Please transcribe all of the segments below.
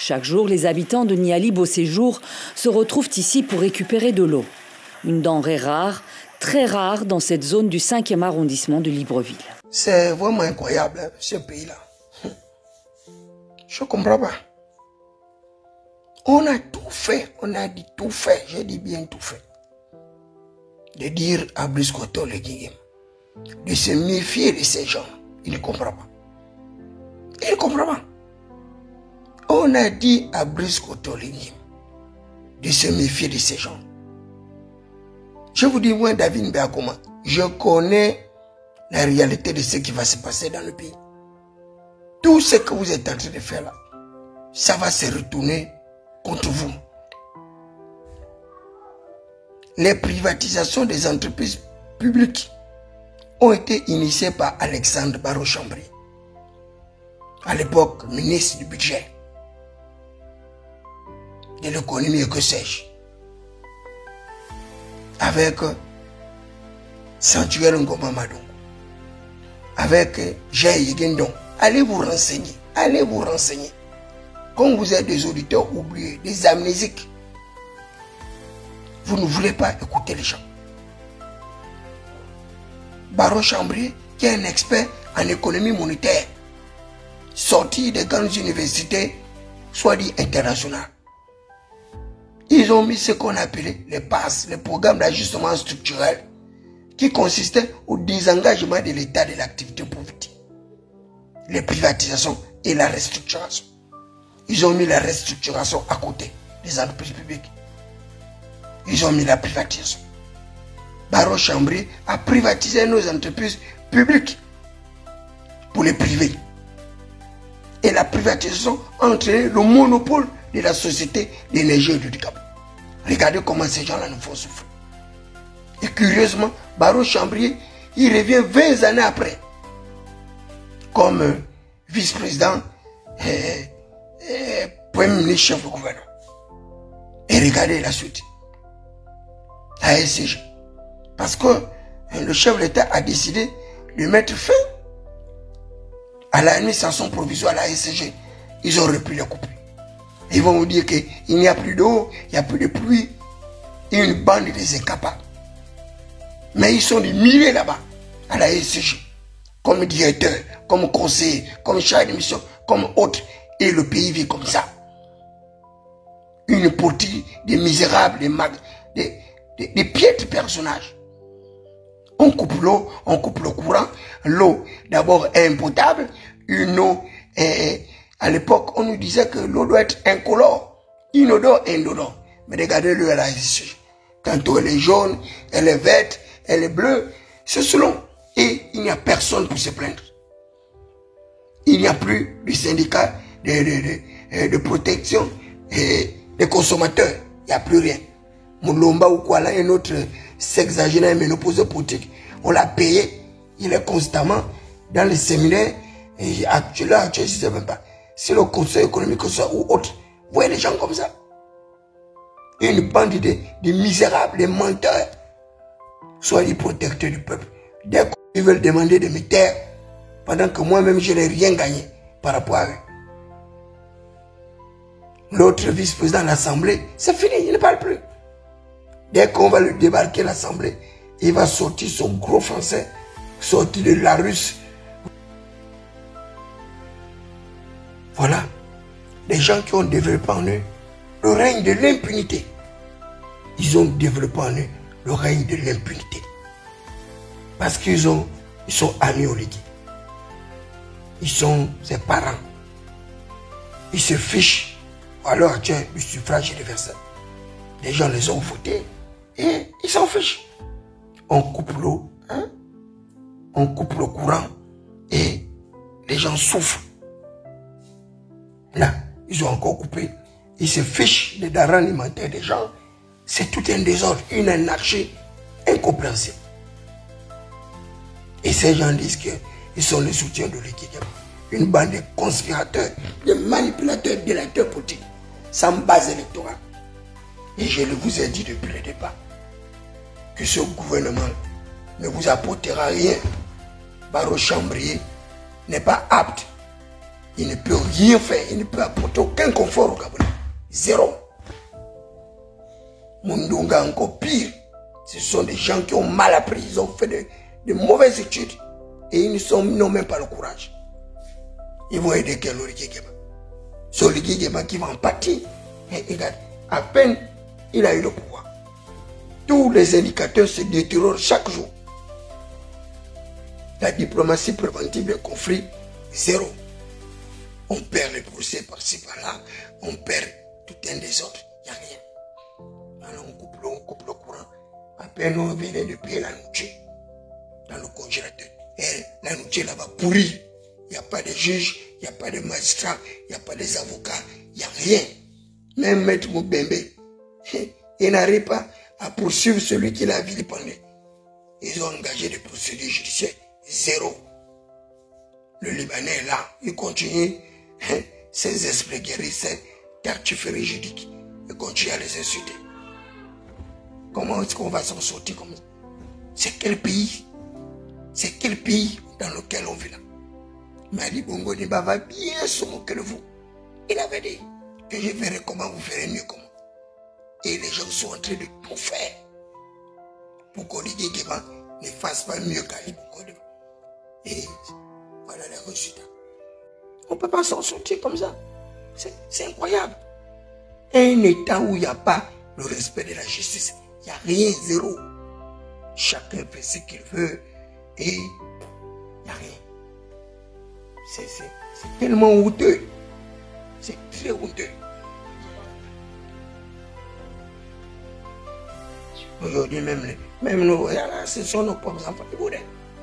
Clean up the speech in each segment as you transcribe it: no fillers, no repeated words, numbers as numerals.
Chaque jour, les habitants de Niali Beau Séjour se retrouvent ici pour récupérer de l'eau. Une denrée rare, très rare dans cette zone du 5e arrondissement de Libreville. C'est vraiment incroyable, hein, ce pays-là. Je ne comprends pas. On a tout fait, on a dit tout fait, je dis bien tout fait. De dire à Brice Ottolenghi Nguema de se méfier de ces gens, il ne comprend pas. Il ne comprend pas. On a dit à Brice Ottolenghi Nguema de se méfier de ces gens. Je vous dis, moi, David Mbakoma, je connais la réalité de ce qui va se passer dans le pays. Tout ce que vous êtes en train de faire là, ça va se retourner contre vous. Les privatisations des entreprises publiques ont été initiées par Alexandre Barrot-Chambry, à l'époque ministre du budget, de l'économie et que sais-je, avec Sanctuaire Ngoma Madongo, avec Jay Yegendon. Allez vous renseigner, allez vous renseigner. Quand vous êtes des auditeurs oubliés, des amnésiques, vous ne voulez pas écouter les gens. Barrot-Chambry, qui est un expert en économie monétaire, sorti des grandes universités, soit dit internationales. Ils ont mis ce qu'on appelait les PAS, les programmes d'ajustement structurel, qui consistaient au désengagement de l'État de l'activité productive, les privatisations et la restructuration. Ils ont mis la restructuration à côté des entreprises publiques. Ils ont mis la privatisation. Barrot-Chambry a privatisé nos entreprises publiques pour les privés. Et la privatisation a entraîné le monopole de la société d'énergie et du Gabon. Regardez comment ces gens-là nous font souffrir. Et curieusement, Barrot-Chambry, il revient 20 années après, comme vice-président et premier ministre chef du gouvernement. Et regardez la suite. La SCG. Parce que le chef de l'État a décidé de mettre fin à l'administration provisoire à la SCG. Ils ont repris les coupures. Ils vont vous dire qu'il n'y a plus d'eau, il n'y a plus de pluie. Il y a une bande des incapables. Mais ils sont des milliers là-bas, à la SCG, comme directeur, comme conseiller, comme chargé de mission, comme autre. Et le pays vit comme ça. Une partie des misérables, des piètres personnages. On coupe l'eau, on coupe le courant. L'eau, d'abord, est impotable. Une eau, à l'époque, on nous disait que l'eau doit être incolore, inodore et indodore. Mais regardez-le à la SCG. Tantôt elle est jaune, elle est verte, elle est bleue. C'est selon. Et il n'y a personne pour se plaindre. Il n'y a plus de syndicat de protection des consommateurs. Il n'y a plus rien. Moulomba ou quoi là, un autre sexagénaire ménopauseux politique. On l'a payé. Il est constamment dans les séminaires. Et actuellement, je ne sais même pas. C'est le conseil économique ou autre. Vous voyez les gens comme ça. Une bande de misérables, de menteurs. Soient les protecteurs du peuple. Dès qu'ils veulent demander de mes terres, pendant que moi-même je n'ai rien gagné par rapport à eux. L'autre vice-président de l'Assemblée, c'est fini, il ne parle plus. Dès qu'on va le débarquer à l'Assemblée, il va sortir son gros français, sortir de la Russe. Voilà, les gens qui ont développé en eux le règne de l'impunité. Ils ont développé en eux le règne de l'impunité. Parce qu'ils sont amis au liquide. Ils sont ses parents. Ils se fichent à l'heure actuelle du suffrage universel. Les gens les ont votés et ils s'en fichent. On coupe l'eau, hein? On coupe le courant et les gens souffrent. Là, ils ont encore coupé. Ils se fichent des denrées alimentaires des gens. C'est tout un désordre, une anarchie incompréhensible. Et ces gens disent qu'ils sont les soutiens de l'équilibre. Une bande de conspirateurs, de manipulateurs, délateurs politiques, sans base électorale. Et je le vous ai dit depuis le départ, que ce gouvernement ne vous apportera rien. Barrot-Chambry n'est pas apte. il ne peut rien faire, il ne peut apporter aucun confort au Gabonais. Zéro. Mundunga encore pire. Ce sont des gens qui ont mal appris, ils ont fait de mauvaises études et ils n'ont même pas le courage. Ils vont aider quel Oligi Geba. C'est Oligi Geba qui va en pâtir. Et regarde, à peine il a eu le pouvoir. Tous les indicateurs se détériorent chaque jour. La diplomatie préventive des conflits, zéro. On perd les procès par-ci par-là, on perd tout un désordre, il n'y a rien. Alors on coupe le courant. À peine on vient de payer la nourriture dans le congélateur. Et la nourriture là-bas pourrie. Il n'y a pas de juge, il n'y a pas de magistrat, il n'y a pas des avocats, il n'y a rien. Même Maître Moubembe, il n'arrive pas à poursuivre celui qui l'a vilipendé. Ils ont engagé des procédures judiciaires, zéro. Le Libanais est là, il continue ses esprits guéris, ses tartufferies juridiques. Il continue à les insulter. Comment est-ce qu'on va s'en sortir comme ça? C'est quel pays? C'est quel pays dans lequel on vit là? Mali Bongo Niba va bien se moquer de vous. Il avait dit que je verrai comment vous ferez mieux que moi. Et les gens sont en train de tout faire pour qu'Oligi Geba ne fasse pas mieux qu'Ali Bongo Niba. Et voilà les résultats. On ne peut pas s'en sortir comme ça. C'est incroyable. Un État où il n'y a pas le respect de la justice, il n'y a rien, zéro. Chacun fait ce qu'il veut et il n'y a rien. C'est tellement honteux. C'est très honteux. Aujourd'hui, même nos, ce sont nos propres enfants.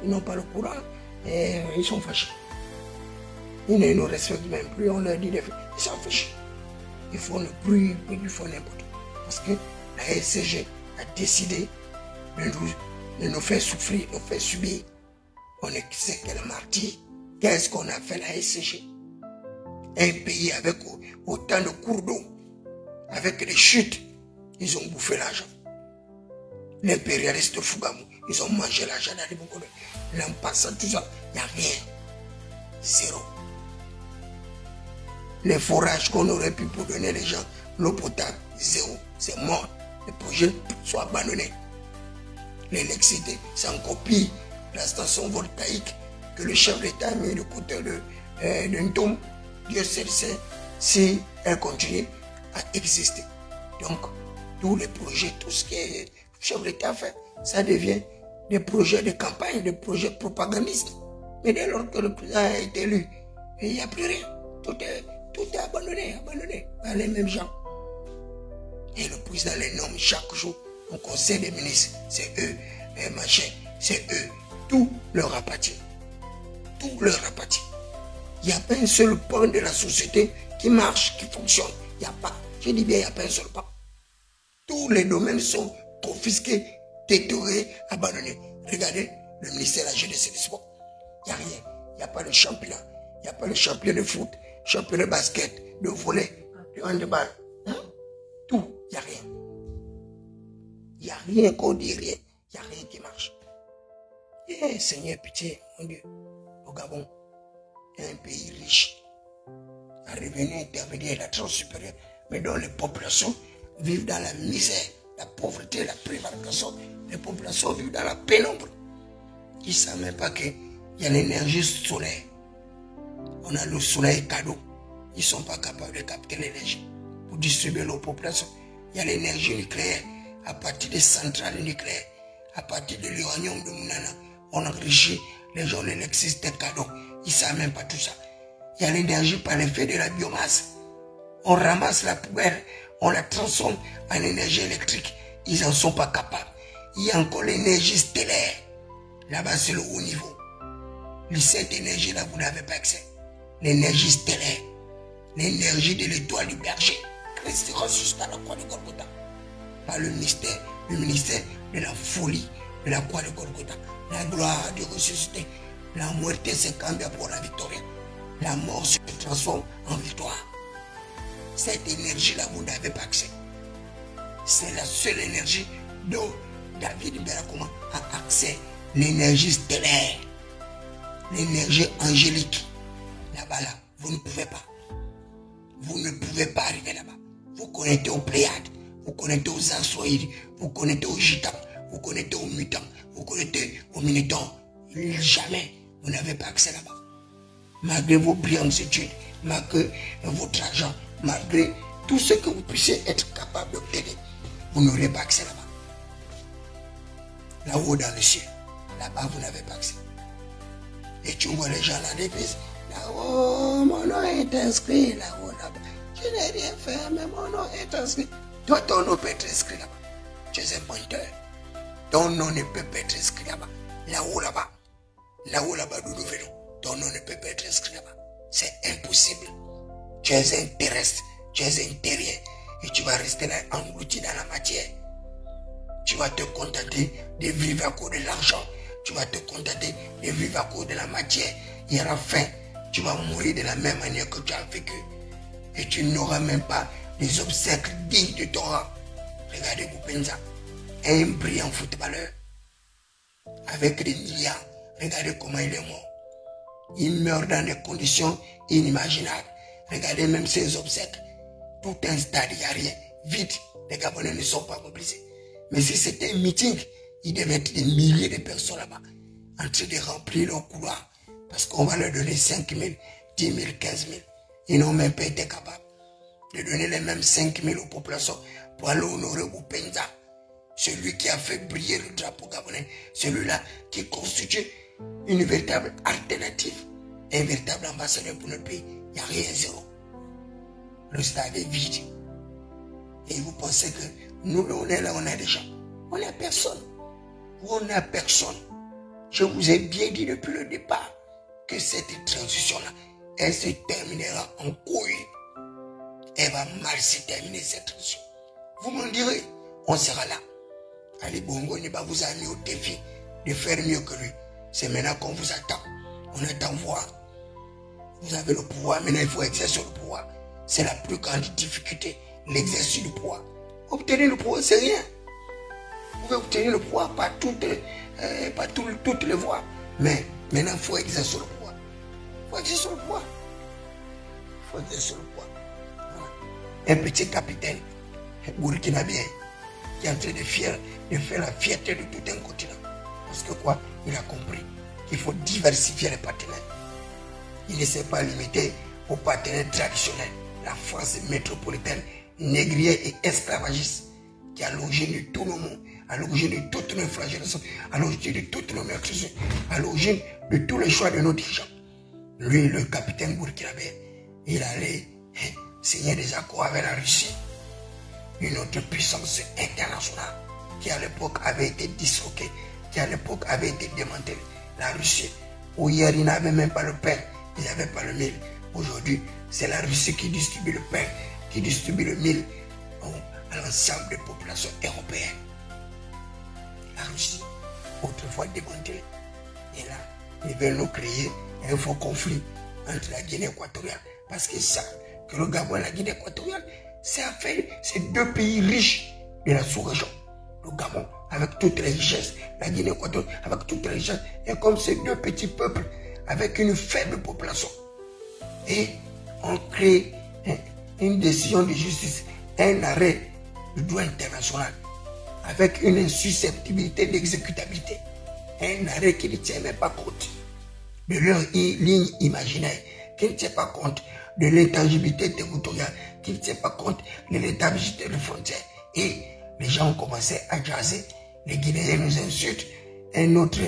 Ils n'ont pas le courant et ils sont fâchés. Ils ne nous respectent même plus. On leur dit de faire. Ils sont fâchés. Ils font le bruit, ils font n'importe quoi. Parce que la SCG a décidé de nous faire souffrir, de nous faire subir. On est c'est quel martyr. Qu'est-ce qu'on a fait la SCG? Un pays avec autant de cours d'eau, avec des chutes, ils ont bouffé l'argent. L'impérialiste Fougamou, ils ont mangé l'argent d'Ali Bongo. L'Ampassa, tout ça, il n'y a rien. Zéro. Les forages qu'on aurait pu pour donner les gens l'eau potable, zéro. C'est mort. Les projets sont abandonnés. L'électricité, c'est en copie la station voltaïque que le chef d'État a mis de côté d'une tombe. Dieu seul sait si elle continue à exister. Donc, tous les projets, tout ce que le chef d'État fait, ça devient des projets de campagne, des projets propagandistes. Mais dès lors que le président a été élu, il n'y a plus rien. Tout est abandonné par les mêmes gens. Et le président les nomme chaque jour au conseil des ministres. C'est eux, les machins, c'est eux. Tout leur appartient. Tout leur appartient. Il n'y a pas un seul pan de la société qui marche, qui fonctionne. Il n'y a pas. Je dis bien, il n'y a pas un seul pan. Tous les domaines sont confisqués, détournés, abandonnés. Regardez le ministère de la Jeunesse et du Sport. Il n'y a rien. Il n'y a pas de championnat. Il n'y a pas de championnat de foot, championnat de basket, de volley, de handball. Hein? Tout. Il n'y a rien. Il n'y a rien qu'on dit rien. Il n'y a rien qui marche. Eh, Seigneur, pitié, mon Dieu. Au Gabon, un pays riche, à revenu intermédiaire, la tranche supérieure, mais dont les populations vivent dans la misère, la pauvreté, la prévarication. Les populations vivent dans la pénombre. Ils ne savent même pas qu'il y a l'énergie solaire. On a le soleil cadeau. Ils ne sont pas capables de capter l'énergie pour distribuer aux populations. Il y a l'énergie nucléaire à partir des centrales nucléaires, à partir de l'uranium de Mounana. On enrichit les gens l'électricité cadeau. Ils ne savent même pas tout ça. Il y a l'énergie par l'effet de la biomasse. On ramasse la poubelle, on la transforme en énergie électrique. Ils n'en sont pas capables. Il y a encore l'énergie stellaire. Là-bas, c'est le haut niveau. Cette énergie-là, vous n'avez pas accès. L'énergie stellaire. L'énergie de l'étoile du berger. Christ ressuscite à la croix de Golgotha. Par le ministère de la folie de la croix de Golgotha. La gloire de ressusciter. La muerte se cambia pour la victoire. La mort se transforme en victoire. Cette énergie-là, vous n'avez pas accès. C'est la seule énergie dont David Berakoma a accès. L'énergie stellaire. L'énergie angélique. Là-bas, là, Vous ne pouvez pas. Vous ne pouvez pas arriver là-bas. Vous connectez aux Pléiades, vous connectez aux Ansoïdes, vous connectez aux Gitans, vous connectez aux Mutants, vous connectez aux Militants. Jamais vous n'avez pas accès là-bas. Malgré vos brillantes études, malgré votre argent, malgré tout ce que vous puissiez être capable d'obtenir, vous n'aurez pas accès là-bas. Là-haut dans le ciel, là-bas vous n'avez pas accès. Et tu vois les gens là l'église, là-haut mon nom est inscrit, là-haut là-bas. Je n'ai rien fait, mais mon nom est inscrit. Toi, ton nom peut être inscrit là-bas. Tu es un pointeur. Ton nom ne peut pas être inscrit là-bas. Là-haut là-bas. Là-haut là-bas d'où nous venons. Ton nom ne peut pas être inscrit là-bas. C'est impossible. Tu es un terrestre. Tu es un terrien. Et tu vas rester là englouti dans la matière. Tu vas te contenter de vivre à cause de l'argent. Tu vas te contenter de vivre à cause de la matière. Il y aura faim. Tu vas mourir de la même manière que tu as vécu. Et tu n'auras même pas des obstacles dignes de ton rang. Regardez Boupenza, un brillant footballeur, avec des milliards. Regardez comment il est mort. Il meurt dans des conditions inimaginables. Regardez même ses obsèques. Tout un stade, il n'y a rien. Vide, les Gabonais ne sont pas mobilisés. Mais si c'était un meeting, il devait être des milliers de personnes là-bas, en train de remplir leur couloir. Parce qu'on va leur donner 5 000, 10 000, 15 000. Ils n'ont même pas été capables de donner les mêmes 5 000 aux populations pour aller honorer Boupenza, celui qui a fait briller le drapeau gabonais, celui-là qui constitue une véritable alternative, un véritable ambassadeur pour notre pays. Il n'y a rien, zéro. Le stade est vide. Et vous pensez que nous, on est là, on a des gens. On n'a personne. On n'a personne. Je vous ai bien dit depuis le départ que cette transition-là, elle se terminera en couille. Elle va mal se terminer cette transition. Vous m'en direz, on sera là. Ali Bongo Ondimba vous a mis au défi de faire mieux que lui. C'est maintenant qu'on vous attend. On attend voir. Vous avez le pouvoir, maintenant il faut exercer le pouvoir. C'est la plus grande difficulté, l'exercice du pouvoir. Obtenir le pouvoir, c'est rien. Vous pouvez obtenir le pouvoir par toutes les voies. Mais maintenant, il faut exercer le pouvoir. Il faut exercer le pouvoir. Il faut exercer le pouvoir. Un petit capitaine, burkinabé, qui est en train de faire la fierté de tout un continent. Parce que quoi? Il a compris qu'il faut diversifier les partenaires. Il ne s'est pas limité aux partenaires traditionnels. La France métropolitaine, négrière et esclavagiste, qui est à l'origine de tout le monde, à l'origine de toutes nos flagellations, à l'origine de toutes nos meurtres, à l'origine de tous les choix de nos dirigeants. Lui, le capitaine burkinabé, il allait signer des accords avec la Russie, une autre puissance internationale qui à l'époque avait été disloquée, qui à l'époque avait été démantelée. La Russie, où hier ils n'avaient même pas le pain, ils n'avaient pas le mil. Aujourd'hui, c'est la Russie qui distribue le pain, qui distribue le mil à l'ensemble des populations européennes. La Russie, autrefois démantelée, et là, ils veulent nous créer un faux conflit entre la Guinée équatoriale, parce qu'ils savent que le Gabon et la Guinée équatoriale, c'est deux pays riches de la sous-région. Le Gabon, avec toutes les richesses, la Guinée équatoriale, avec toutes les richesses, et comme ces deux petits peuples, avec une faible population. Et on crée une décision de justice, un arrêt du droit international, avec une insusceptibilité d'exécutabilité, un arrêt qui ne tient même pas compte de leur ligne imaginaire, qui ne tient pas compte de l'intangibilité territoriale, qui ne tient pas compte de l'établissement des frontières. Et les gens ont commencé à jaser. Les Guinéens nous insultent. Un autre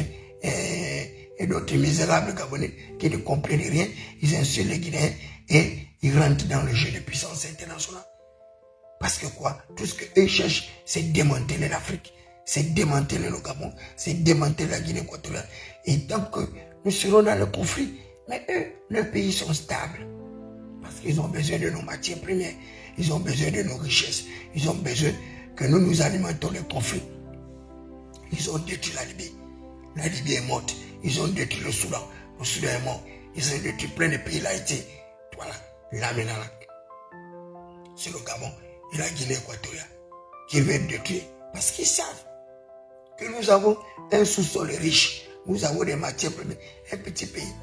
misérable Gabonais qui ne comprennent rien, ils insultent les Guinéens et ils rentrent dans le jeu de puissance internationale. Parce que quoi? Tout ce qu'eux cherchent, c'est démanteler l'Afrique, c'est démanteler le Gabon, c'est démanteler la Guinée équatoriale. Et tant que nous serons dans le conflit, mais eux, leurs pays sont stables. Parce qu'ils ont besoin de nos matières premières, ils ont besoin de nos richesses, ils ont besoin que nous nous alimentons le conflit. Ils ont détruit la Libye. La Libye est morte. Ils ont détruit le Soudan est mort. Ils ont détruit plein de pays, l'Haïti. Voilà, là maintenant, c'est le Gabon et la Guinée équatoriale qui veulent être détruits parce qu'ils savent que nous avons un sous-sol riche. Nous avons des matières premières, un petit pays.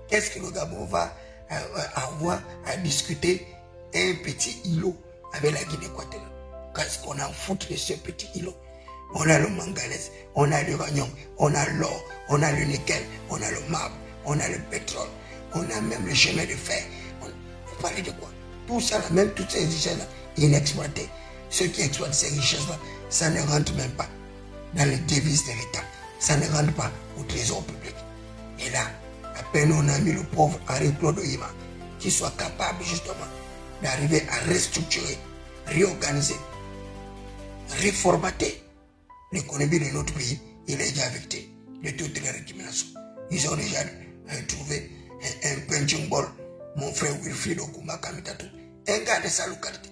Qu'est-ce que le Gabon va avoir à discuter un petit îlot avec la Guinée équatoriale. Qu'est-ce qu'on en fout de ce petit îlot? On a le manganèse, on a l'uranium, on a l'or, on a le nickel, on a le marbre, on a le pétrole, on a même le chemin de fer. Vous parlez de quoi? Tout ça, là, même toutes ces richesses-là, inexploitées. Ceux qui exploitent ces richesses-là, ça ne rentre même pas dans les devises de l'État. Ça ne rentre pas au trésor public. Et là, à peine on a mis le pauvre Henri-Claude Oyema, qui soit capable justement d'arriver à restructurer, réorganiser, réformater l'économie de notre pays. Il est déjà victime de toutes les récriminations. Ils ont déjà trouvé un punching ball, mon frère Wilfried Okumba Kamitatu, un gars de sa localité.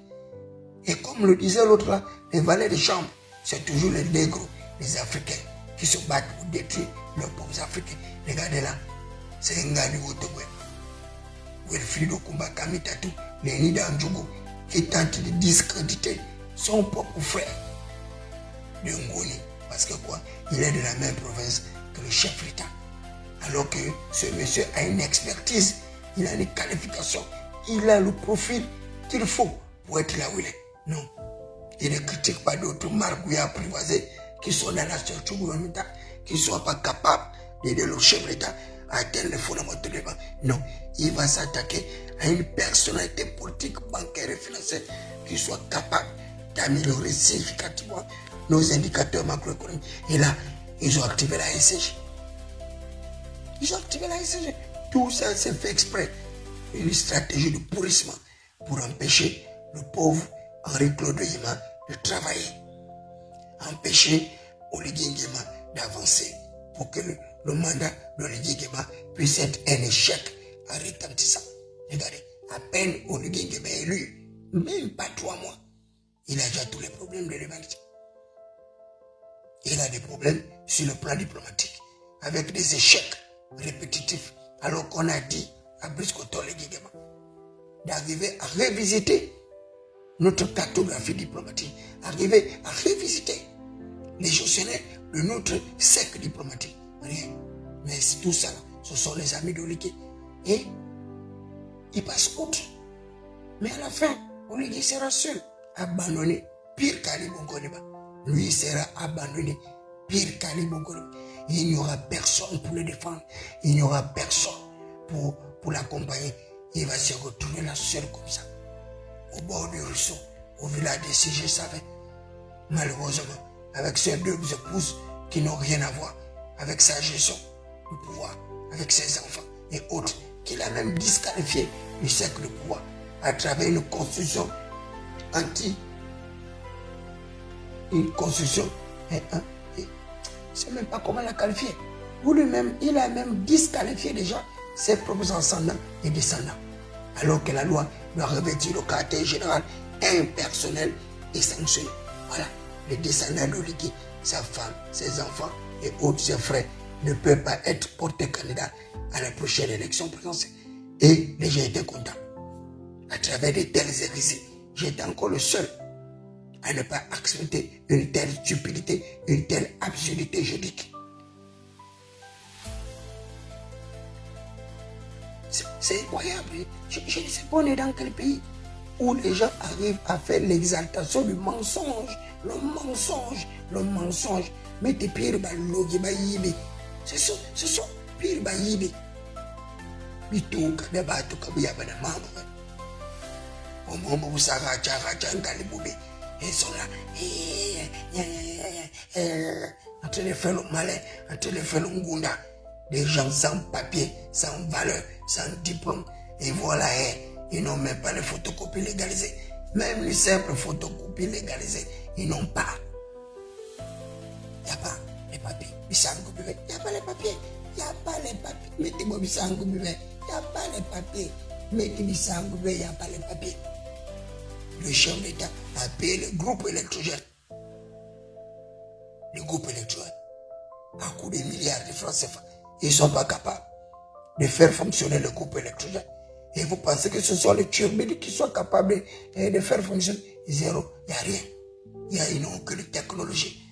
Et comme le disait l'autre là, les valets de chambre, c'est toujours les négros, les Africains, qui se battent pour détruire leurs pauvres Africains. Regardez là, c'est un gars du Haut-Togo. Wilfried Okumba Kamitatu, les Nida Ndjougou, qui tente de discréditer son propre frère de Ngoni. Parce que quoi, il est de la même province que le chef d'État. Alors que ce monsieur a une expertise, il a une qualification, il a le profil qu'il faut pour être là où il est. Non, il ne critique pas d'autres margouillards apprivoisés qui sont dans la structure gouvernementale, qui ne sont pas capables d'aider le chef d'État à atteindre les fondamentaux du débat. Non, il va s'attaquer à une personnalité politique, bancaire et financière qui soit capable d'améliorer significativement nos indicateurs macroéconomiques. Et là, ils ont activé la SCG. Ils ont activé la SCG. Tout ça, c'est fait exprès. Une stratégie de pourrissement pour empêcher le pauvre Henri-Claude Oyema de travailler. Empêcher Oligui Nguema d'avancer pour que le mandat d'Oligui Nguema puisse être un échec en retentissant. Regardez, à peine Oligui Nguema est élu, même pas 3 mois, il a déjà tous les problèmes de l'humanité. Il a des problèmes sur le plan diplomatique, avec des échecs répétitifs, alors qu'on a dit à Brice Oligui Nguema d'arriver à revisiter notre cartographie diplomatique, arriver à revisiter les gestionnaires de notre cercle diplomatique. Rien. Mais tout ça, ce sont les amis d'Oligui. Et ils passent outre. Mais à la fin, Oligui sera seul, abandonné, pire qu'Ali Bongo Ondimba. Lui sera abandonné, pire qu'Ali Bongo Ondimba. Il n'y aura personne pour le défendre. Il n'y aura personne pour l'accompagner. Il va se retrouver là seul comme ça, au bord du ruisseau, au village de Sigé Savin. Malheureusement, avec ses 2 épouses qui n'ont rien à voir avec sa gestion du pouvoir, avec ses enfants et autres, qu'il a même disqualifié du cercle de pouvoir à travers une constitution une constitution, je ne sais même pas comment la qualifier. Ou lui-même, il a même disqualifié déjà ses propres ascendants et descendants. Alors que la loi doit revêtir le caractère général, impersonnel et sanctionné. Voilà, les descendants d'Oligui, sa femme, ses enfants et autres ses frères ne peuvent pas être portés candidats à la prochaine élection présidentielle. Et les gens étaient contents. À travers de telles hérésies, j'étais encore le seul à ne pas accepter une telle stupidité, une telle absurdité juridique. C'est incroyable. Je ne sais pas on est dans quel pays où les gens arrivent à faire l'exaltation du mensonge. Le mensonge, le mensonge. Mais t'es pire, c'est ça, pire, Bitou, Kadabatu, Kabuyaba, Mamma. Au moment où ça va, ils sont là, en train de faire le malin, en train de faire le ngunda. Des gens sans papier, sans valeur, sans diplôme. Et voilà, ils n'ont même pas les photocopies légalisées. Même les simples photocopies légalisées, ils n'ont pas. Il n'y a pas les papiers. Il n'y a pas les papiers. Il n'y a pas les papiers. Mettez-moi Bissango Bubé. Il n'y a pas les papiers. Mettez-moi Bissango Bubé. Il n'y a pas les papiers. Le chef d'État a payé le groupe électrogène. Le groupe électrogène. À coup de milliards de francs CFA. Ils ne sont pas capables de faire fonctionner le groupe électrogène. Et vous pensez que ce sont les Turbides qui sont capables de faire fonctionner? Zéro. Il n'y a rien. Il n'y a aucune technologie.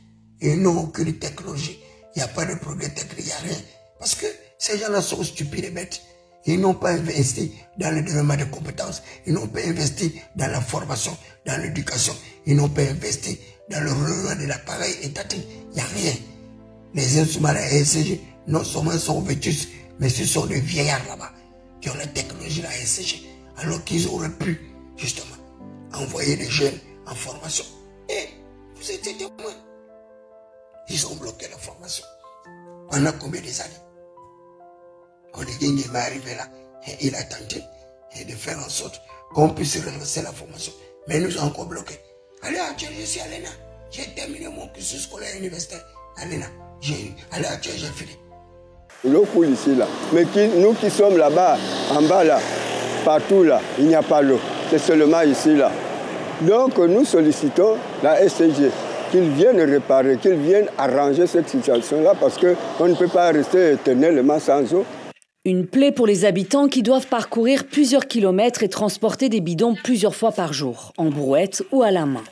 Ils n'ont aucune technologie. Il n'y a pas de progrès technique. Il n'y a rien. Parce que ces gens-là sont stupides et bêtes. Ils n'ont pas investi dans le développement de compétences. Ils n'ont pas investi dans la formation, dans l'éducation. Ils n'ont pas investi dans le renouvellement de l'appareil étatique. Il n'y a rien. Les instruments de la SCG, non seulement sont vétustes, mais ce sont des vieillards là-bas qui ont la technologie de la SCG. Alors qu'ils auraient pu, justement, envoyer des jeunes en formation. Et vous étiez témoins. Ils ont bloqué la formation. Pendant combien des années? Oligui est arrivé là et il a tenté de faire en sorte qu'on puisse relancer la formation. Mais nous avons encore bloqué. Allez, actuellement, je suis à l'ENA. J'ai terminé mon cursus scolaire universitaire à l'ENA. Allez, actuellement, j'ai fini. L'eau coule ici, là. Mais nous qui sommes là-bas, en bas, là, partout, là, il n'y a pas l'eau. C'est seulement ici, là. Donc, nous sollicitons la SCG qu'ils viennent réparer, qu'ils viennent arranger cette situation-là parce qu'on ne peut pas rester éternellement sans eau. Une plaie pour les habitants qui doivent parcourir plusieurs kilomètres et transporter des bidons plusieurs fois par jour, en brouette ou à la main.